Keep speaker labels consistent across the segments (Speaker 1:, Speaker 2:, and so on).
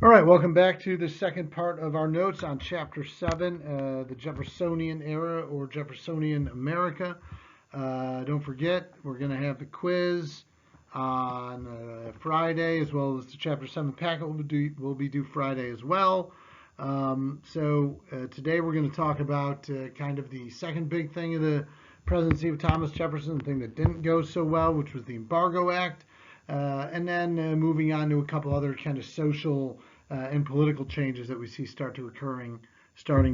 Speaker 1: All right, welcome back to the second part of our notes on Chapter 7, the Jeffersonian era or Jeffersonian America. Don't forget, we're going to have the quiz on Friday, as well as the Chapter 7 packet will be due Friday as well. Today we're going to talk about kind of the second big thing of the presidency of Thomas Jefferson, the thing that didn't go so well, which was the Embargo Act. And then moving on to a couple other kind of social and political changes that we see starting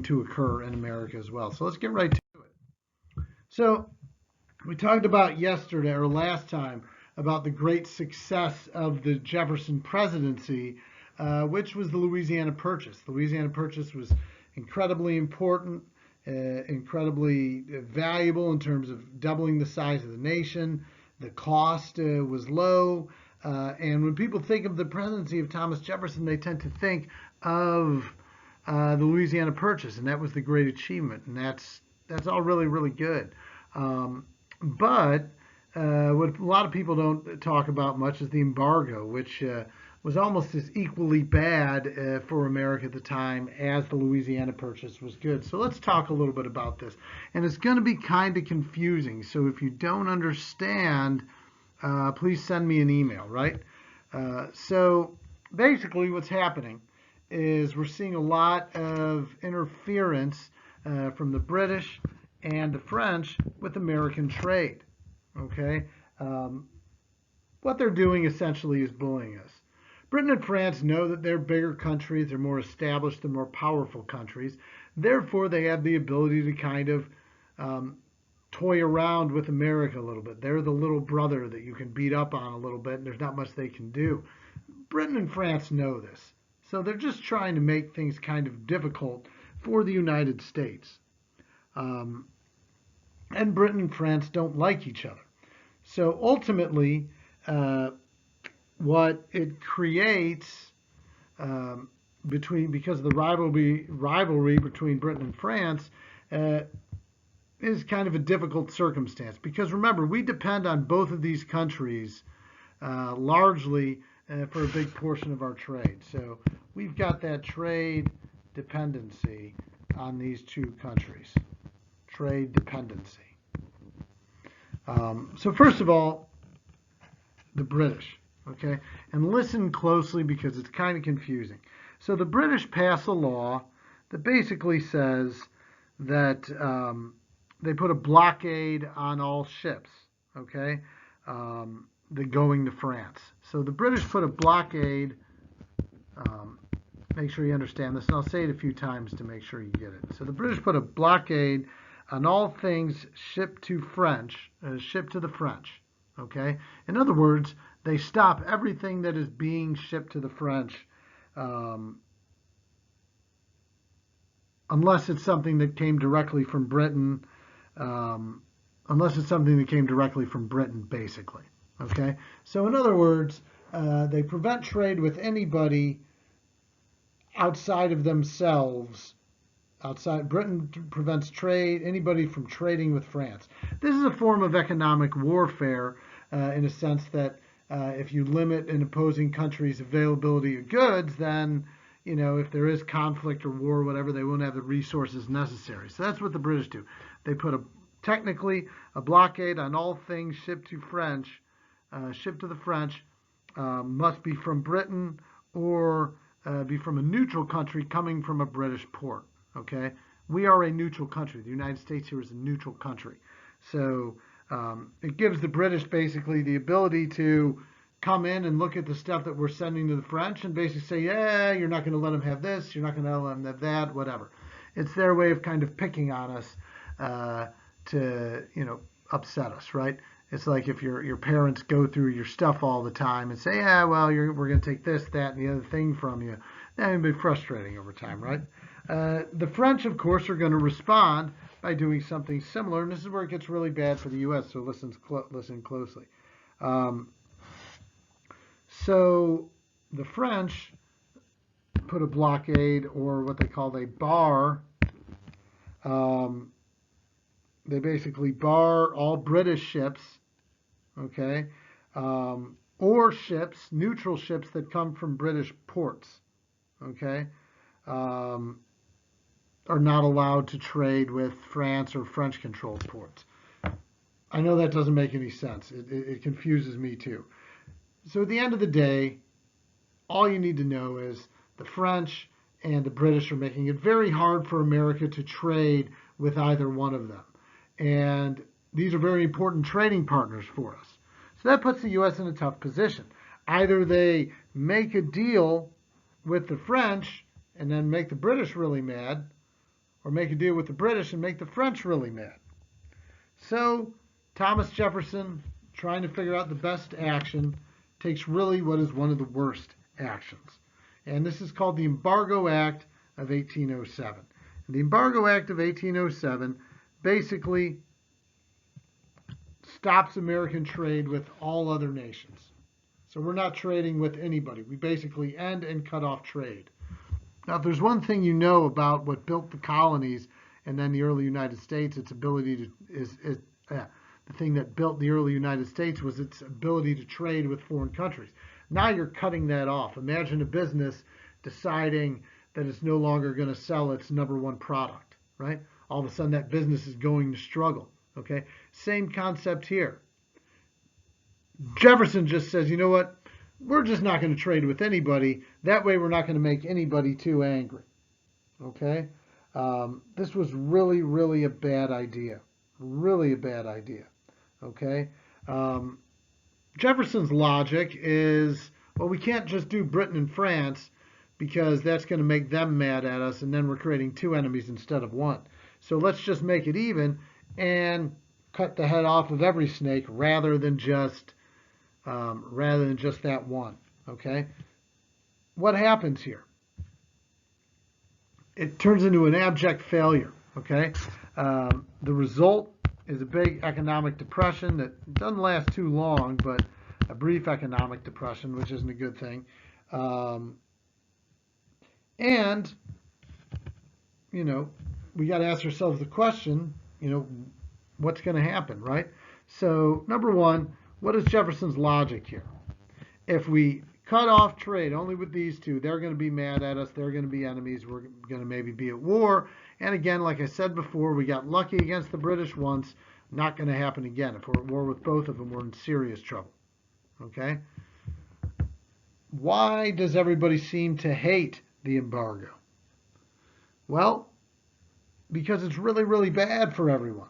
Speaker 1: to occur in America as well. So let's get right to it. So we talked about yesterday or last time about the great success of the Jefferson presidency, which was the Louisiana Purchase. The Louisiana Purchase was incredibly important, incredibly valuable in terms of doubling the size of the nation. The cost was low. And when people think of the presidency of Thomas Jefferson, they tend to think of the Louisiana Purchase, and that was the great achievement, and that's all really, really good. But what a lot of people don't talk about much is the embargo, which was almost as equally bad for America at the time as the Louisiana Purchase was good. So let's talk a little bit about this. And it's going to be kind of confusing. So if you don't understand, please send me an email, right? So basically what's happening is we're seeing a lot of interference from the British and the French with American trade. Okay? What they're doing essentially is bullying us. Britain and France know that they're bigger countries, they're more established, they're more powerful countries. Therefore, they have the ability to kind of toy around with America a little bit. They're the little brother that you can beat up on a little bit, and there's not much they can do. Britain and France know this. So they're just trying to make things kind of difficult for the United States. And Britain and France don't like each other. So ultimately, what it creates because of the rivalry between Britain and France is kind of a difficult circumstance. Because remember, we depend on both of these countries largely for a big portion of our trade. So we've got that trade dependency on these two countries. Trade dependency. So first of all, the British. Okay, and listen closely because it's kind of confusing. So the British pass a law that basically says that they put a blockade on all ships, okay, that going to France. So the British put a blockade. Make sure you understand this, and I'll say it a few times to make sure you get it. So the British put a blockade on all things shipped to the French. Okay, in other words, they stop everything that is being shipped to the French, unless it's something that came directly from Britain. Basically. Okay, so in other words, they prevent trade with anybody outside of themselves. Britain prevents anybody from trading with France. This is a form of economic warfare in a sense that if you limit an opposing country's availability of goods, then, if there is conflict or war or whatever, they won't have the resources necessary. So that's what the British do. They put technically a blockade on all things shipped to the French, must be from Britain or be from a neutral country coming from a British port. Okay, we are a neutral country. The United States here is a neutral country. So it gives the British basically the ability to come in and look at the stuff that we're sending to the French and basically say, yeah, you're not going to let them have this, you're not going to let them have that, whatever. It's their way of kind of picking on us to, upset us, right? It's like if your parents go through your stuff all the time and say, yeah, well, we're going to take this, that, and the other thing from you. That would be frustrating over time, right? The French, of course, are going to respond by doing something similar, and this is where it gets really bad for the U.S., so listen closely. So the French put a blockade, or what they called a bar. They basically bar all British ships, okay, or ships, neutral ships that come from British ports, okay, are not allowed to trade with France or French-controlled ports. I know that doesn't make any sense. It confuses me too. So at the end of the day, all you need to know is the French and the British are making it very hard for America to trade with either one of them. And these are very important trading partners for us. So that puts the U.S. in a tough position. Either they make a deal with the French and then make the British really mad, or make a deal with the British and make the French really mad. So Thomas Jefferson, trying to figure out the best action, takes really what is one of the worst actions. And this is called the Embargo Act of 1807. And the Embargo Act of 1807 basically stops American trade with all other nations. So we're not trading with anybody. We basically end and cut off trade. Now, if there's one thing you know about what built the colonies and then the early United States, its ability to the thing that built the early United States was its ability to trade with foreign countries. Now you're cutting that off. Imagine a business deciding that it's no longer going to sell its number one product, right? All of a sudden that business is going to struggle, okay? Same concept here. Jefferson just says, you know what? We're just not going to trade with anybody. That way we're not going to make anybody too angry, okay? This was really, really a bad idea. Really a bad idea, okay? Jefferson's logic is, well, we can't just do Britain and France because that's going to make them mad at us, and then we're creating two enemies instead of one. So let's just make it even and cut the head off of every snake rather than just that one. Okay. What happens here? It turns into an abject failure. Okay. The result is a big economic depression that doesn't last too long, but a brief economic depression, which isn't a good thing. And, you know, we got to ask ourselves the question, you know, what's going to happen, right? So, number one, what is Jefferson's logic here? If we cut off trade only with these two, they're going to be mad at us. They're going to be enemies. We're going to maybe be at war. And again, like I said before, we got lucky against the British once. Not going to happen again. If we're at war with both of them, we're in serious trouble. Okay? Why does everybody seem to hate the embargo? Well, because it's really, really bad for everyone.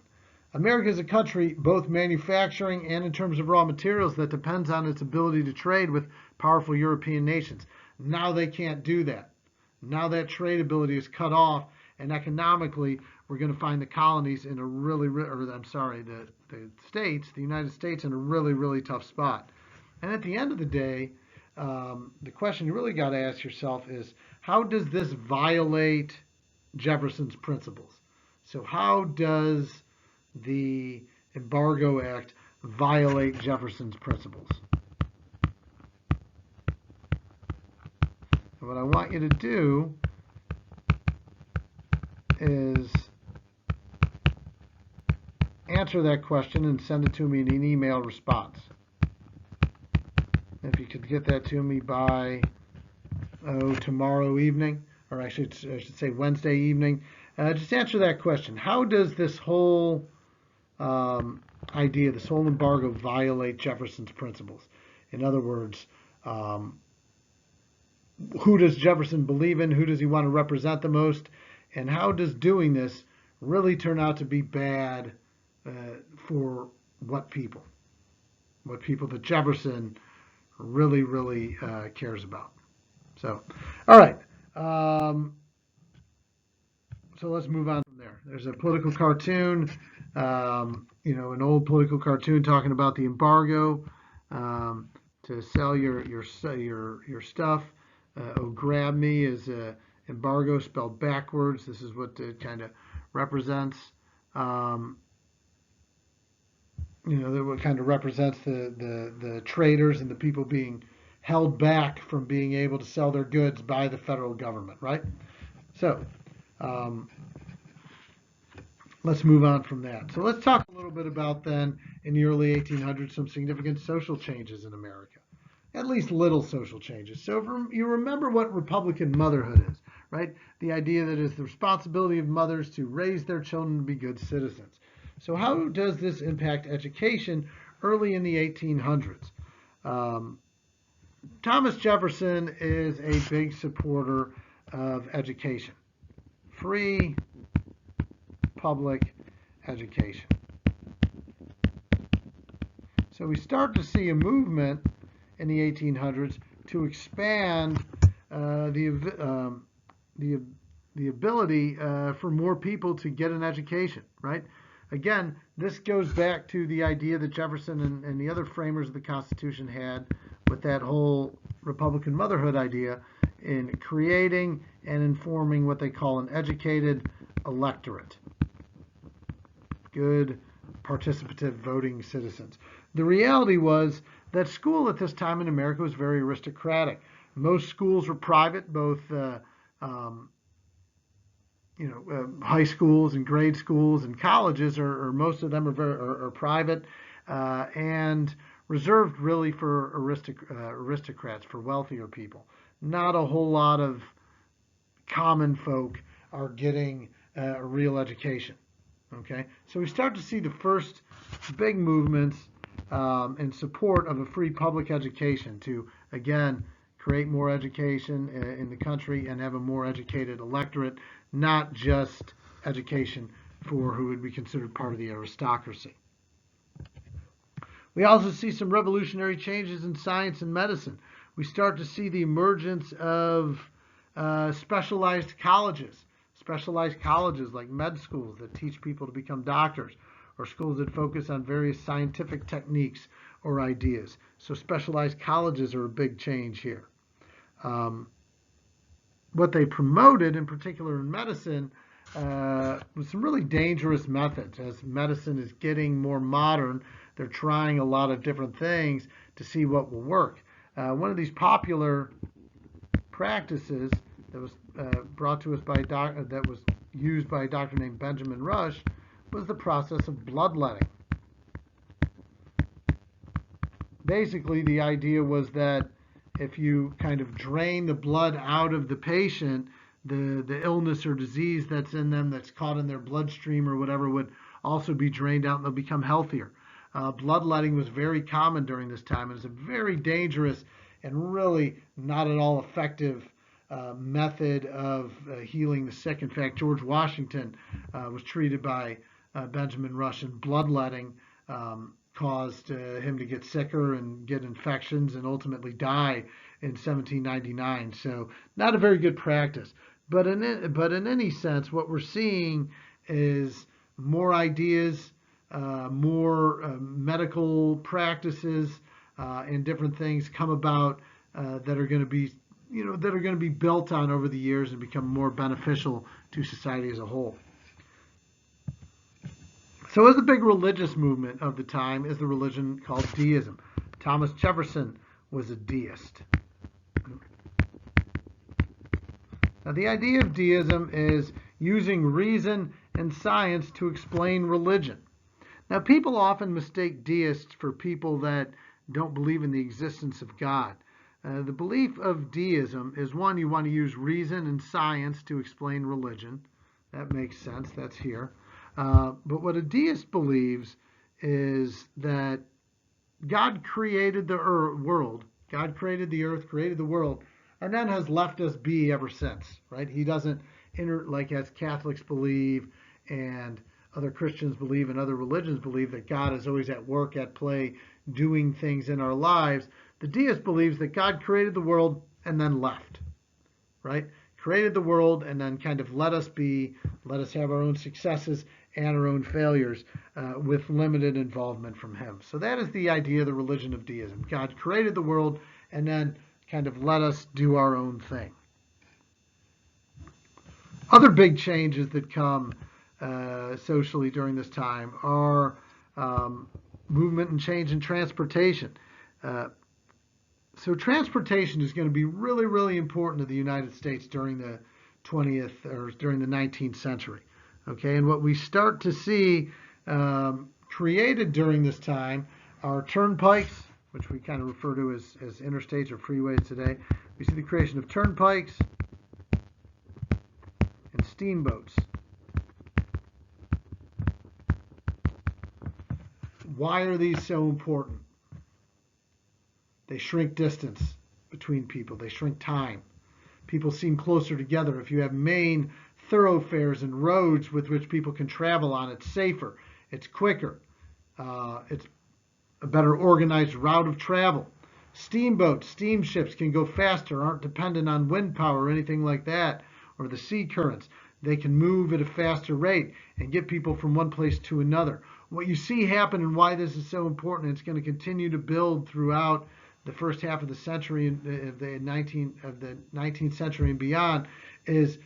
Speaker 1: America is a country, both manufacturing and in terms of raw materials, that depends on its ability to trade with powerful European nations. Now they can't do that. Now that trade ability is cut off, and economically, we're going to find the colonies in a the United States in a really, really tough spot. And at the end of the day, the question you really got to ask yourself is, how does this violate Jefferson's principles? So how does the Embargo Act violate Jefferson's principles? And what I want you to do is answer that question and send it to me in an email response. If you could get that to me by tomorrow evening, or I should say Wednesday evening, just answer that question. How does this whole idea, this whole embargo, violate Jefferson's principles? In other words, who does Jefferson believe in? Who does he want to represent the most? And how does doing this really turn out to be bad for what people? What people that Jefferson really, really cares about. So, all right. So let's move on from there. There's a political cartoon, an old political cartoon talking about the embargo to sell your stuff. Oh, grab me is embargo spelled backwards. This is what it kind of represents. What kind of represents the traders and the people being held back from being able to sell their goods by the federal government, right? So let's move on from that. So let's talk a little bit about then, in the early 1800s, some significant social changes in America. at least little social changes. So if you remember what Republican motherhood is, right? The idea that it's the responsibility of mothers to raise their children to be good citizens. So how does this impact education early in the 1800s? Thomas Jefferson is a big supporter of education, free public education. So we start to see a movement in the 1800s to expand the ability for more people to get an education, right? Again, this goes back to the idea that Jefferson and the other framers of the Constitution had with that whole Republican motherhood idea in creating and informing what they call an educated electorate. Good participative voting citizens. The reality was that school at this time in America was very aristocratic. Most schools were private, both high schools and grade schools and colleges, or most of them are private and reserved really for aristocrats, for wealthier people. Not a whole lot of common folk are getting a real education. Okay, so we start to see the first big movements in support of a free public education to, again, create more education in the country and have a more educated electorate, not just education for who would be considered part of the aristocracy. We also see some revolutionary changes in science and medicine. We start to see the emergence of specialized colleges like med schools that teach people to become doctors, or schools that focus on various scientific techniques or ideas. So specialized colleges are a big change here. What they promoted, in particular in medicine, was some really dangerous methods. As medicine is getting more modern, they're trying a lot of different things to see what will work. One of these popular practices that was brought to us that was used by a doctor named Benjamin Rush was the process of bloodletting. Basically, the idea was that if you kind of drain the blood out of the patient, the illness or disease that's in them, that's caught in their bloodstream or whatever, would also be drained out and they'll become healthier. Bloodletting was very common during this time. It was a very dangerous and really not at all effective method of healing the sick. In fact, George Washington was treated by Benjamin Rush, and bloodletting caused him to get sicker and get infections and ultimately die in 1799. So not a very good practice. But in any sense, what we're seeing is more ideas, more medical practices, and different things come about that are going to be built on over the years and become more beneficial to society as a whole. So as the big religious movement of the time is the religion called deism. Thomas Jefferson was a deist. Now, the idea of deism is using reason and science to explain religion. Now, people often mistake deists for people that don't believe in the existence of God. The belief of deism is, one, you want to use reason and science to explain religion. That makes sense. That's here. But what a deist believes is that God created the world. God created the earth, created the world, and then has left us be ever since, right? He doesn't, like as Catholics believe and other Christians believe and other religions believe, that God is always at work, at play, doing things in our lives. The deist believes that God created the world and then left, right? Created the world and then kind of let us be, let us have our own successes and our own failures with limited involvement from him. So that is the idea of the religion of deism. God created the world and then kind of let us do our own thing. Other big changes that come socially during this time are movement and change in transportation. So transportation is going to be really, really important to the United States during the 20th or during the 19th century. Okay, and what we start to see created during this time are turnpikes, which we kind of refer to as interstates or freeways today. We see the creation of turnpikes and steamboats. Why are these so important? They shrink distance between people. They shrink time. People seem closer together. If you have main thoroughfares and roads with which people can travel on, it's safer, it's quicker, it's a better organized route of travel. Steamboats, steamships can go faster, aren't dependent on wind power or anything like that, or the sea currents. They can move at a faster rate and get people from one place to another. What you see happen and why this is so important, it's going to continue to build throughout the first half of the century, of the 19th century and beyond, is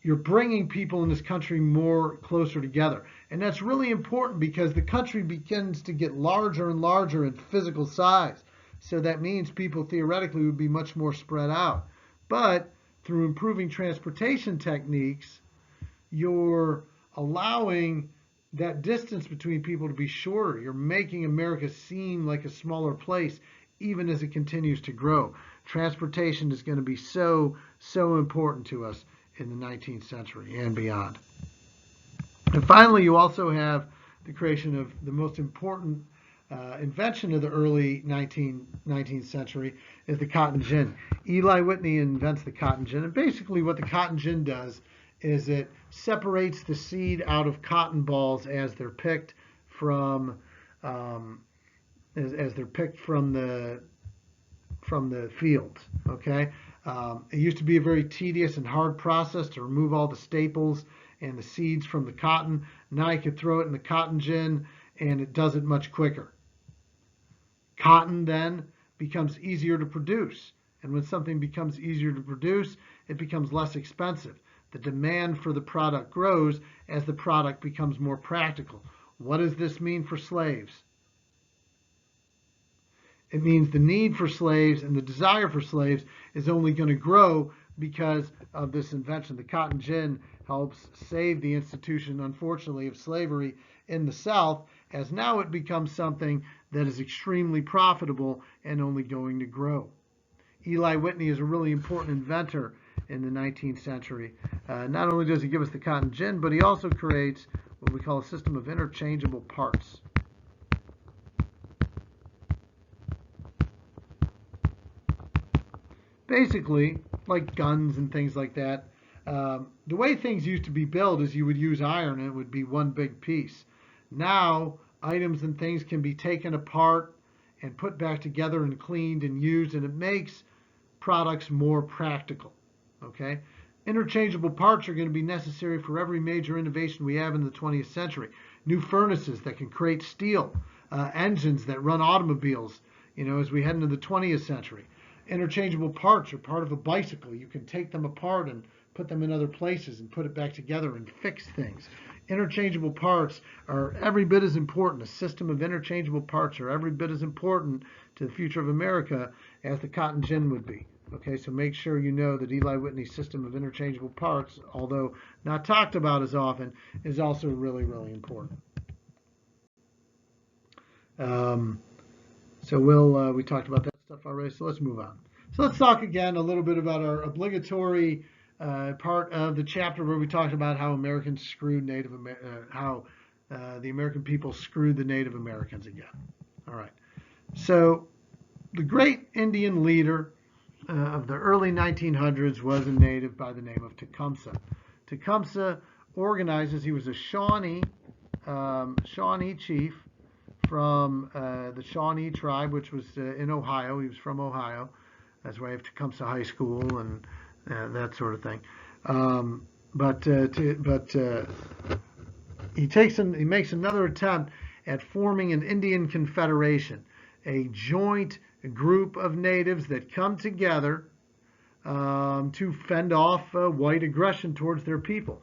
Speaker 1: you're bringing people in this country more closer together. And that's really important because the country begins to get larger and larger in physical size. So that means people theoretically would be much more spread out. But through improving transportation techniques, you're allowing that distance between people to be shorter. You're making America seem like a smaller place, even as it continues to grow. Transportation is going to be so important to us in the 19th century and beyond. And finally, you also have the creation of the most important invention of the early 19th century is the cotton gin. Eli Whitney invents the cotton gin, and basically what the cotton gin does is it separates the seed out of cotton balls as they're picked from the fields. Okay, it used to be a very tedious and hard process to remove all the staples and the seeds from the cotton. Now you can throw it in the cotton gin, and it does it much quicker. Cotton then becomes easier to produce, and when something becomes easier to produce, it becomes less expensive. The demand for the product grows as the product becomes more practical. What does this mean for slaves? It means the need for slaves and the desire for slaves is only going to grow because of this invention. The cotton gin helps save the institution, unfortunately, of slavery in the South, as now it becomes something that is extremely profitable and only going to grow. Eli Whitney is a really important inventor in the 19th century. Not only does he give us the cotton gin, but he also creates what we call a system of interchangeable parts. Basically, like guns and things like that, the way things used to be built is you would use iron and it would be one big piece. Now, items and things can be taken apart and put back together and cleaned and used, and it makes products more practical. Okay? Interchangeable parts are going to be necessary for every major innovation we have in the 20th century. New furnaces that can create steel, engines that run automobiles, as we head into the 20th century. Interchangeable parts are part of a bicycle. You can take them apart and put them in other places and put it back together and fix things. Interchangeable parts are every bit as important. A system of interchangeable parts are every bit as important to the future of America as the cotton gin would be. Okay, so make sure you know that Eli Whitney's system of interchangeable parts, although not talked about as often, is also really, really important. So we talked about that stuff already, so let's move on. So let's talk again a little bit about our obligatory part of the chapter where we talked about how Americans screwed the American people screwed the Native Americans again. All right. So the great Indian leader of the early 1900s was a native by the name of Tecumseh. Tecumseh organizes, he was a Shawnee chief from the Shawnee tribe, which was in Ohio. He was from Ohio. That's why I have Tecumseh High School and that sort of thing. He makes another attempt at forming an Indian Confederation, a joint group of natives that come together to fend off white aggression towards their people.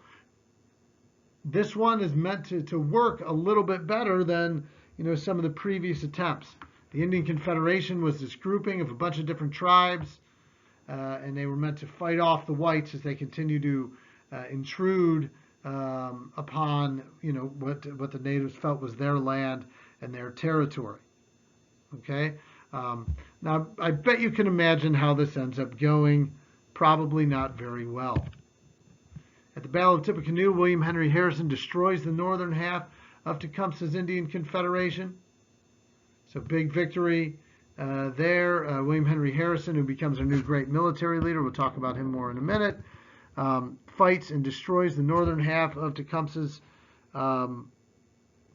Speaker 1: This one is meant to work a little bit better than some of the previous attempts. The Indian Confederation was this grouping of a bunch of different tribes, and they were meant to fight off the whites as they continue to intrude upon what the natives felt was their land and their territory. Okay, Now, I bet you can imagine how this ends up going. Probably not very well. At the Battle of Tippecanoe, William Henry Harrison destroys the northern half of Tecumseh's Indian Confederation. So big victory there. William Henry Harrison, who becomes our new great military leader, we'll talk about him more in a minute, fights and destroys the northern half of Tecumseh's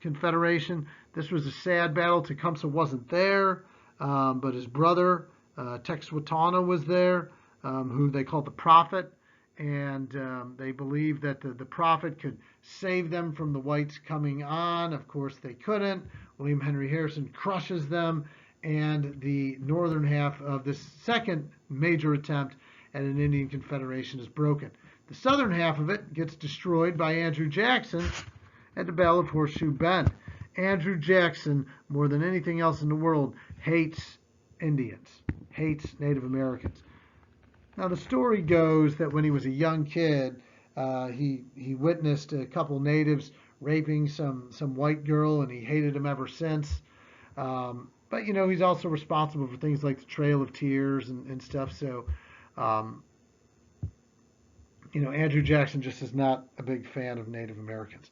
Speaker 1: Confederation. This was a sad battle. Tecumseh wasn't there, but his brother, Texwatana, was there, who they called the Prophet. And they believed that the Prophet could save them from the whites coming on. Of course, they couldn't. William Henry Harrison crushes them, and the northern half of this second major attempt at an Indian Confederation is broken. The southern half of it gets destroyed by Andrew Jackson at the Battle of Horseshoe Bend. Andrew Jackson, more than anything else in the world, hates Indians, hates Native Americans. Now, the story goes that when he was a young kid, he witnessed a couple natives raping some white girl, and he hated them ever since. But, you know, he's also responsible for things like the Trail of Tears and stuff. So, you know, Andrew Jackson just is not a big fan of Native Americans.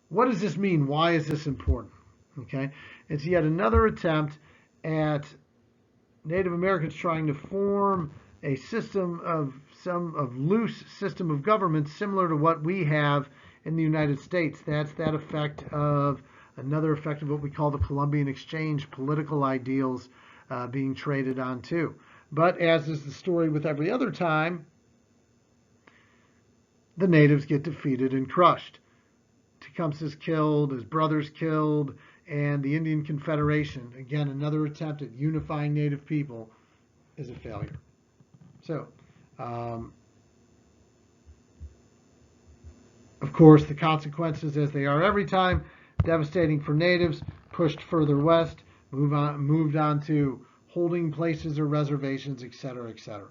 Speaker 1: What does this mean? Why is this important? Okay, it's yet another attempt at Native Americans trying to form a system of loose system of government similar to what we have in the United States. That's that effect of another effect of what we call the Columbian Exchange, political ideals being traded on too. But as is the story with every other time, the natives get defeated and crushed. Tecumseh's killed, his brother's killed, and the Indian Confederation, again, another attempt at unifying native people, is a failure. So, of course, the consequences, as they are every time, devastating for natives, pushed further west, moved on to holding places or reservations, etc., etc.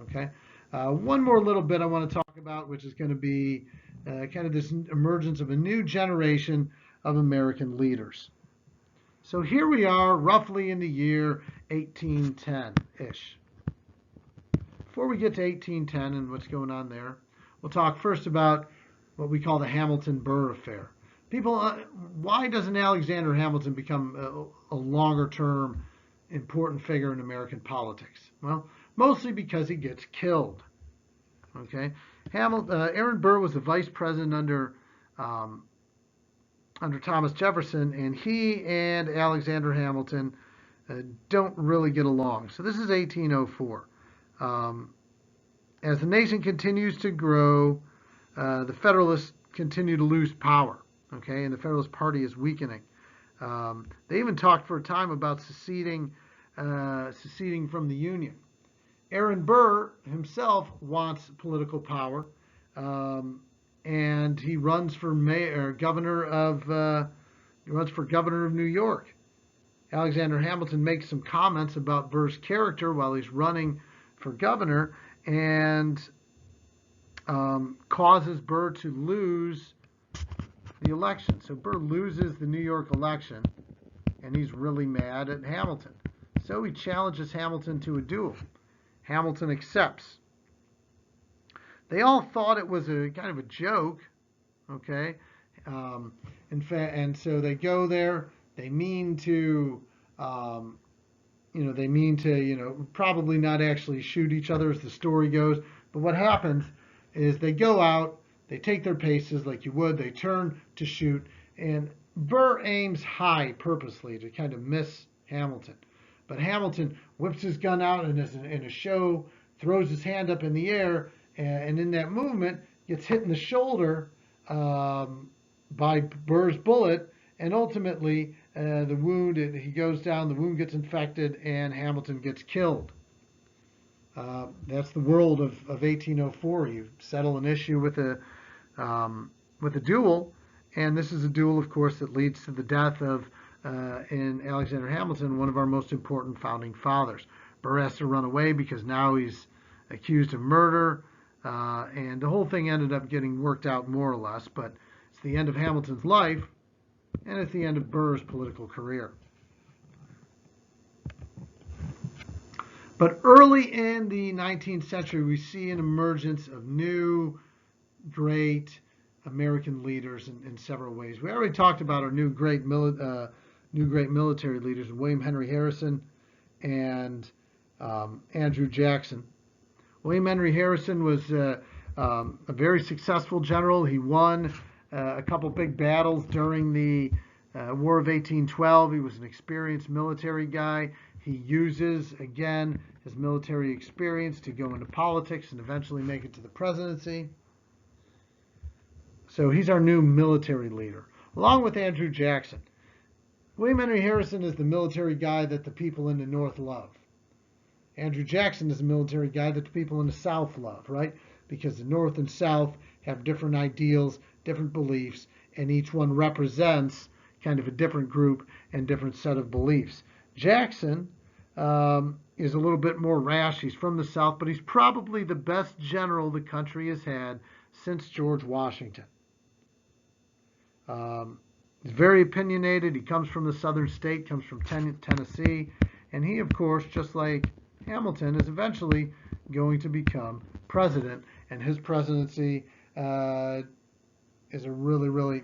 Speaker 1: Okay. One more little bit I want to talk about, which is going to be kind of this emergence of a new generation of American leaders. So here we are, roughly in the year 1810-ish. Before we get to 1810 and what's going on there, we'll talk first about what we call the Hamilton-Burr affair. People, why doesn't Alexander Hamilton become a longer-term important figure in American politics? Well, mostly because he gets killed. Okay, Aaron Burr was the vice president under Thomas Jefferson, and he and Alexander Hamilton don't really get along. So this is 1804. As the nation continues to grow, the Federalists continue to lose power. Okay, and the Federalist Party is weakening. They even talked for a time about seceding from the Union. Aaron Burr himself wants political power, and he runs for governor of New York. Alexander Hamilton makes some comments about Burr's character while he's running for governor, and causes Burr to lose the election. So Burr loses the New York election, and he's really mad at Hamilton. So he challenges Hamilton to a duel. Hamilton accepts. They all thought it was a kind of a joke, okay? In fact, and so they go there. They mean to, probably not actually shoot each other, as the story goes. But what happens is they go out, they take their paces like you would, they turn to shoot, and Burr aims high purposely to kind of miss Hamilton. But Hamilton whips his gun out and in a show throws his hand up in the air, and in that movement gets hit in the shoulder by Burr's bullet, and ultimately the wound, he goes down, the wound gets infected, and Hamilton gets killed. That's the world of 1804. You settle an issue with a duel, and this is a duel, of course, that leads to the death of in Alexander Hamilton, one of our most important founding fathers. Burr has to run away because now he's accused of murder, and the whole thing ended up getting worked out more or less, but it's the end of Hamilton's life, and it's the end of Burr's political career. But early in the 19th century, we see an emergence of new, great American leaders in several ways. We already talked about our new great military leaders, William Henry Harrison and Andrew Jackson. William Henry Harrison was a very successful general. He won a couple big battles during the War of 1812. He was an experienced military guy. He uses, again, his military experience to go into politics and eventually make it to the presidency. So he's our new military leader, along with Andrew Jackson. William Henry Harrison is the military guy that the people in the North love. Andrew Jackson is a military guy that the people in the South love, right? Because the North and South have different ideals, different beliefs, and each one represents kind of a different group and different set of beliefs. Jackson is a little bit more rash. He's from the South, but he's probably the best general the country has had since George Washington. He's very opinionated. He comes from the southern state, comes from Tennessee, and he, of course, just like Hamilton, is eventually going to become president, and his presidency is a really, really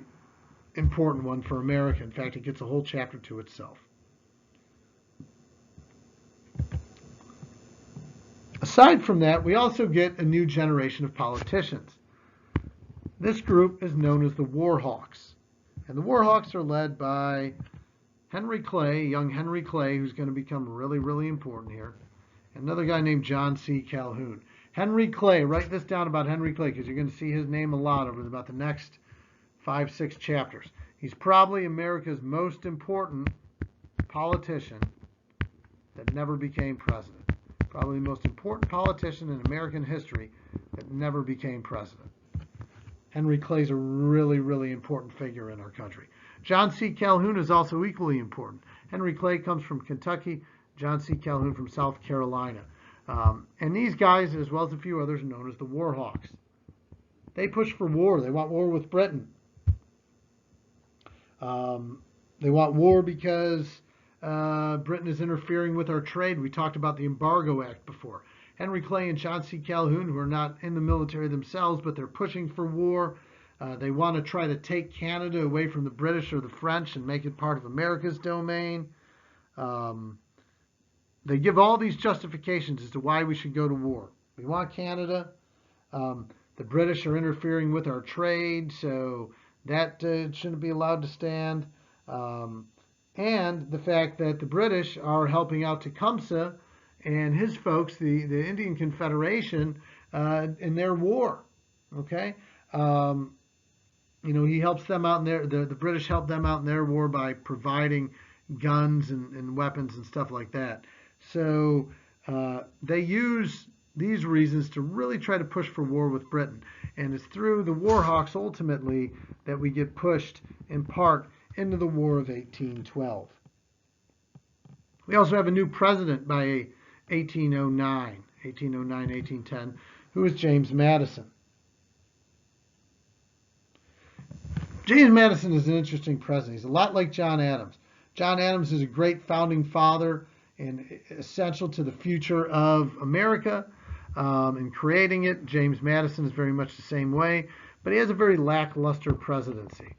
Speaker 1: important one for America. In fact, it gets a whole chapter to itself. Aside from that, we also get a new generation of politicians. This group is known as the War Hawks, and the War Hawks are led by Henry Clay, young Henry Clay, who's going to become really, really important here. Another guy named John C. Calhoun. Henry Clay, write this down about Henry Clay because you're going to see his name a lot over about the next 5-6 chapters. He's probably America's most important politician that never became president. Probably the most important politician in American history that never became president. Henry Clay's a really, really important figure in our country. John C. Calhoun is also equally important. Henry Clay comes from Kentucky. John C. Calhoun from South Carolina. And these guys, as well as a few others, are known as the War Hawks. They push for war. They want war with Britain. They want war because Britain is interfering with our trade. We talked about the Embargo Act before. Henry Clay and John C. Calhoun, who are not in the military themselves, but they're pushing for war. They want to try to take Canada away from the British or the French and make it part of America's domain. They give all these justifications as to why we should go to war. We want Canada. The British are interfering with our trade, so that shouldn't be allowed to stand. And the fact that the British are helping out Tecumseh and his folks, the Indian Confederation, in their war. Okay? He helps them out in their, the British help them out in their war by providing guns and weapons and stuff like that. So they use these reasons to really try to push for war with Britain. And it's through the War Hawks ultimately that we get pushed in part into the War of 1812. We also have a new president by 1809, 1810, who is James Madison. James Madison is an interesting president. He's a lot like John Adams. John Adams is a great founding father and essential to the future of America in creating it. James Madison is very much the same way, but he has a very lackluster presidency.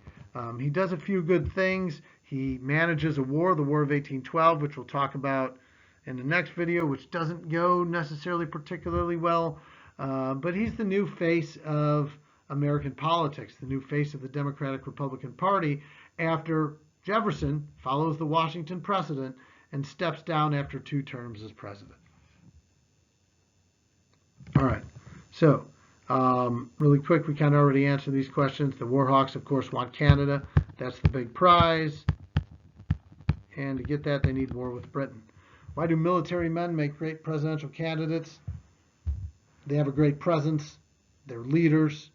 Speaker 1: He does a few good things. He manages a war, the War of 1812, which we'll talk about in the next video, which doesn't go necessarily particularly well, but he's the new face of American politics, the new face of the Democratic Republican Party after Jefferson follows the Washington precedent and steps down after 2 terms as president. All right, so really quick, we kind of already answered these questions. The War Hawks, of course, want Canada. That's the big prize. And to get that, they need war with Britain. Why do military men make great presidential candidates? They have a great presence. They're leaders.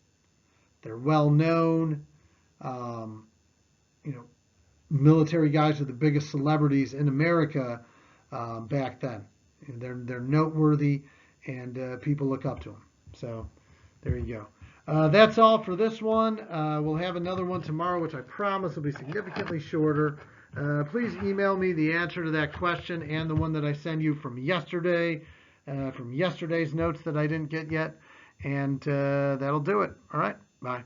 Speaker 1: They're well known. Military guys are the biggest celebrities in America back then. They're noteworthy, and people look up to them. So there you go. That's all for this one. We'll have another one tomorrow, which I promise will be significantly shorter. Please email me the answer to that question and the one that I send you from yesterday's notes that I didn't get yet. And that'll do it. All right. Bye.